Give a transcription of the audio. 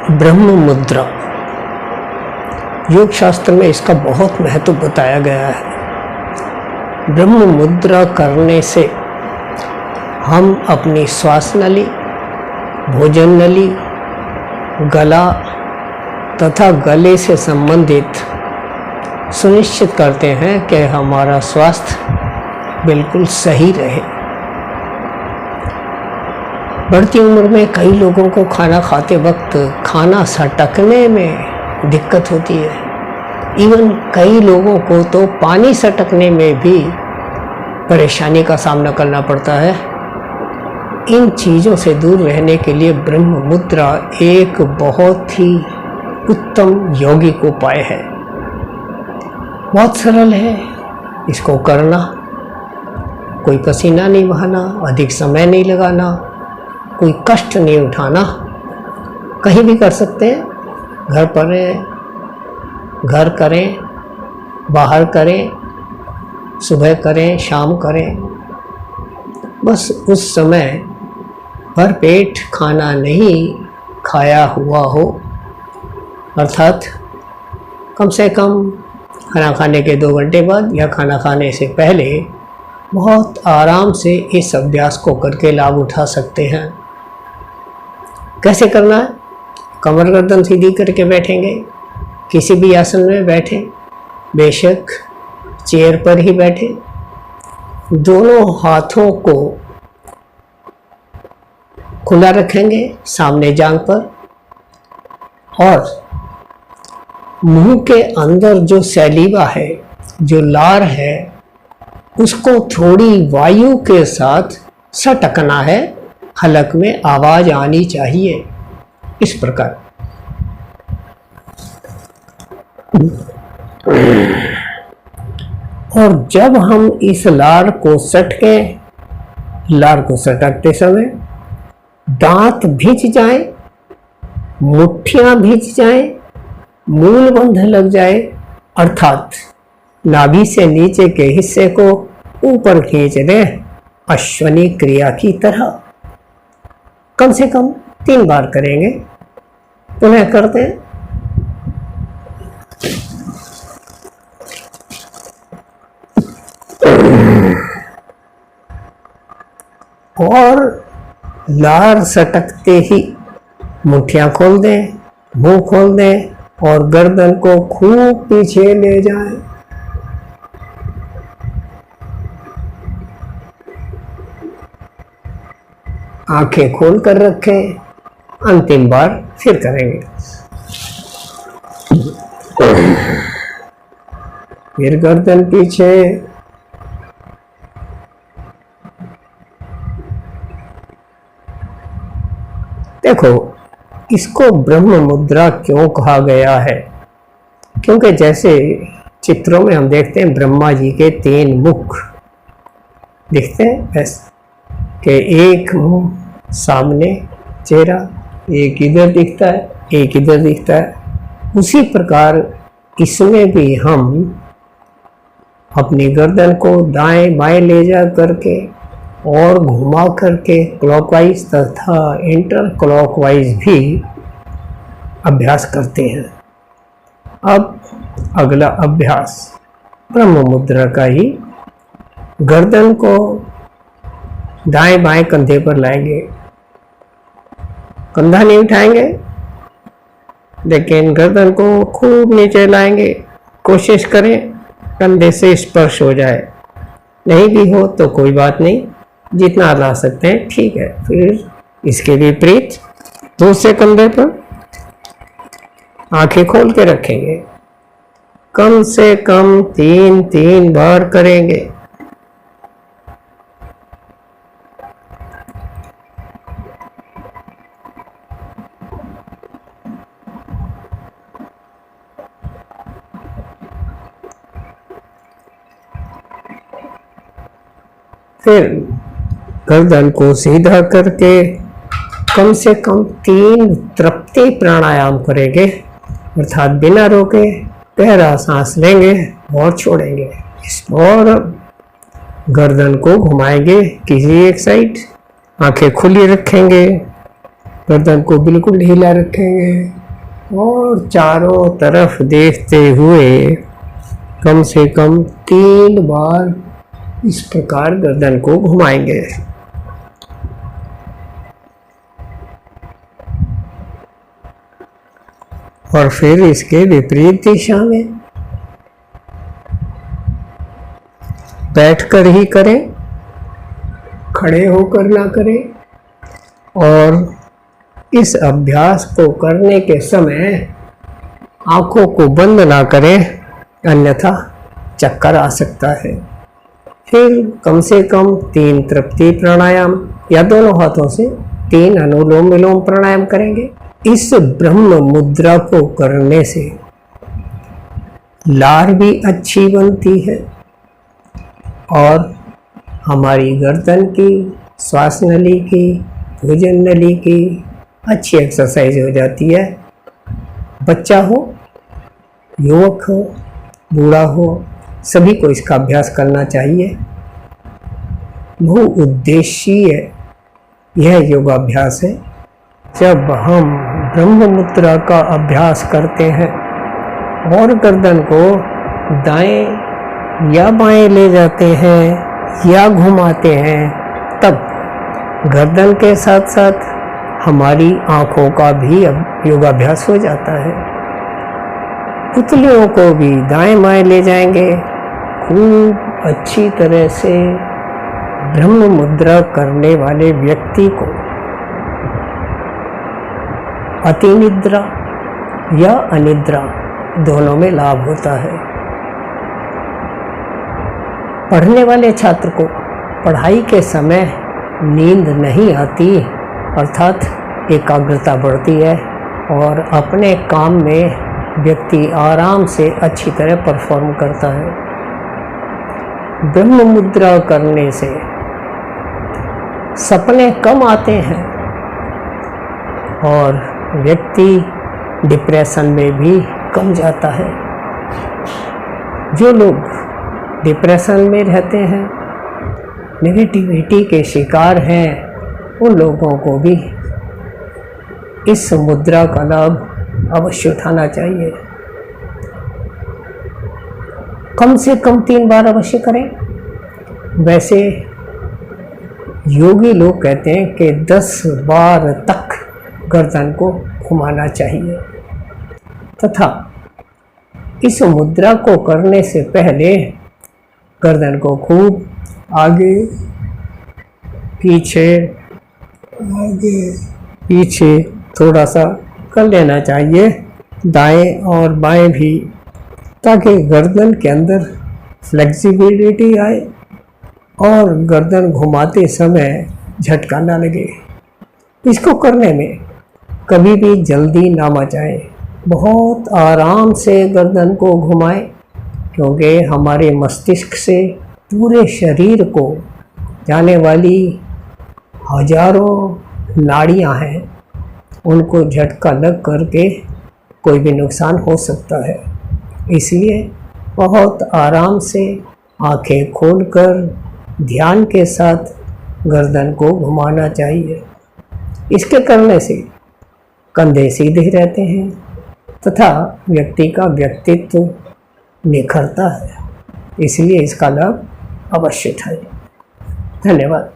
ब्रह्म मुद्रा। योग शास्त्र में इसका बहुत महत्व बताया गया है। ब्रह्म मुद्रा करने से हम अपनी श्वास नली, भोजन नली, गला तथा गले से संबंधित सुनिश्चित करते हैं कि हमारा स्वास्थ्य बिल्कुल सही रहे। बढ़ती उम्र में कई लोगों को खाना खाते वक्त खाना सटकने में दिक्कत होती है। इवन कई लोगों को तो पानी सटकने में भी परेशानी का सामना करना पड़ता है। इन चीज़ों से दूर रहने के लिए ब्रह्म मुद्रा एक बहुत ही उत्तम यौगिक उपाय है। बहुत सरल है इसको करना। कोई पसीना नहीं बहाना, अधिक समय नहीं लगाना, कोई कष्ट नहीं उठाना। कहीं भी कर सकते हैं, घर पर घर करें, बाहर करें, सुबह करें, शाम करें। बस उस समय भर पेट खाना नहीं खाया हुआ हो, अर्थात कम से कम खाना खाने के 2 घंटे बाद या खाना खाने से पहले बहुत आराम से इस अभ्यास को करके लाभ उठा सकते हैं। कैसे करना है? कमर गर्दन सीधी करके बैठेंगे, किसी भी आसन में बैठें, बेशक चेयर पर ही बैठें। दोनों हाथों को खुला रखेंगे सामने जांघ पर, और मुंह के अंदर जो सैलीवा है, जो लार है, उसको थोड़ी वायु के साथ सटकना है। हलक में आवाज आनी चाहिए इस प्रकार। और जब हम इस लार को सटकते समय दांत भिंच जाए, मुट्ठियां भिंच जाए, मूल बंध लग जाए, अर्थात नाभि से नीचे के हिस्से को ऊपर खींच दें, अश्वनी क्रिया की तरह। कम से कम 3 बार करेंगे। पुनः करते हैं। और लार सटकते ही मुट्ठियां खोल दें, मुंह खोल दें और गर्दन को खूब पीछे ले जाएं। आंखें खोल कर रखें। अंतिम बार फिर करेंगे। फिर गर्दन पीछे। देखो, इसको ब्रह्म मुद्रा क्यों कहा गया है? क्योंकि जैसे चित्रों में हम देखते हैं ब्रह्मा जी के 3 मुख दिखते हैं, ऐसे कि एक मुंह सामने चेहरा, एक इधर दिखता है, एक इधर दिखता है। उसी प्रकार इसमें भी हम अपनी गर्दन को दाएं बाएं ले जा करके और घुमा करके क्लॉकवाइज तथा इंटर क्लॉकवाइज भी अभ्यास करते हैं। अब अगला अभ्यास ब्रह्म मुद्रा का ही। गर्दन को दाएं बाएं कंधे पर लाएंगे, कंधा नहीं उठाएंगे, लेकिन गर्दन को खूब नीचे लाएंगे। कोशिश करें कंधे से स्पर्श हो जाए, नहीं भी हो तो कोई बात नहीं, जितना ला सकते हैं ठीक है। फिर इसके विपरीत दूसरे कंधे पर आंखें खोल के रखेंगे। कम से कम 3 बार करेंगे। फिर गर्दन को सीधा करके कम से कम 3 तृप्ति प्राणायाम करेंगे, अर्थात बिना रोके गहरा सांस लेंगे और छोड़ेंगे। और गर्दन को घुमाएंगे किसी एक साइड, आंखें खुली रखेंगे, गर्दन को बिल्कुल ढीला रखेंगे और चारों तरफ देखते हुए कम से कम 3 बार इस प्रकार गर्दन को घुमाएंगे। और फिर इसके विपरीत दिशा में बैठकर ही करें, खड़े होकर ना करें। और इस अभ्यास को करने के समय आंखों को बंद ना करें, अन्यथा चक्कर आ सकता है। फिर कम से कम 3 तृप्ति प्राणायाम या दोनों हाथों से 3 अनुलोम विलोम प्राणायाम करेंगे। इस ब्रह्म मुद्रा को करने से लार भी अच्छी बनती है और हमारी गर्दन की, श्वास नली की, भोजन नली की अच्छी एक्सरसाइज हो जाती है। बच्चा हो, युवक हो, बूढ़ा हो, सभी को इसका अभ्यास करना चाहिए। बहु उद्देश्यीय यह योगाभ्यास है। जब हम ब्रह्म मुद्रा का अभ्यास करते हैं और गर्दन को दाएं या बाएं ले जाते हैं या घुमाते हैं, तब गर्दन के साथ साथ हमारी आँखों का भी योगाभ्यास हो जाता है। पुतलियों को भी दाएं बाएं ले जाएंगे। खूब अच्छी तरह से ब्रह्म मुद्रा करने वाले व्यक्ति को अतिनिद्रा या अनिद्रा दोनों में लाभ होता है। पढ़ने वाले छात्र को पढ़ाई के समय नींद नहीं आती, अर्थात एकाग्रता बढ़ती है और अपने काम में व्यक्ति आराम से अच्छी तरह परफॉर्म करता है। ब्रह्म मुद्रा करने से सपने कम आते हैं और व्यक्ति डिप्रेशन में भी कम जाता है। जो लोग डिप्रेशन में रहते हैं, नेगेटिविटी के शिकार हैं, उन लोगों को भी इस मुद्रा का लाभ अवश्य उठाना चाहिए। कम से कम 3 बार अवश्य करें। वैसे योगी लोग कहते हैं कि 10 बार तक गर्दन को घुमाना चाहिए तथा इस मुद्रा को करने से पहले गर्दन को खूब आगे पीछे थोड़ा सा कर लेना चाहिए, दाएं और बाएं भी, ताकि गर्दन के अंदर फ्लेक्सिबिलिटी आए और गर्दन घुमाते समय झटका ना लगे। इसको करने में कभी भी जल्दी ना मचाएं, बहुत आराम से गर्दन को घुमाएं, क्योंकि हमारे मस्तिष्क से पूरे शरीर को जाने वाली हजारों नाड़ियां हैं, उनको झटका लग करके कोई भी नुकसान हो सकता है। इसलिए बहुत आराम से आंखें खोलकर ध्यान के साथ गर्दन को घुमाना चाहिए। इसके करने से कंधे सीधे रहते हैं तथा व्यक्ति का व्यक्तित्व निखरता है। इसलिए इसका लाभ अवश्य उठाएं। धन्यवाद।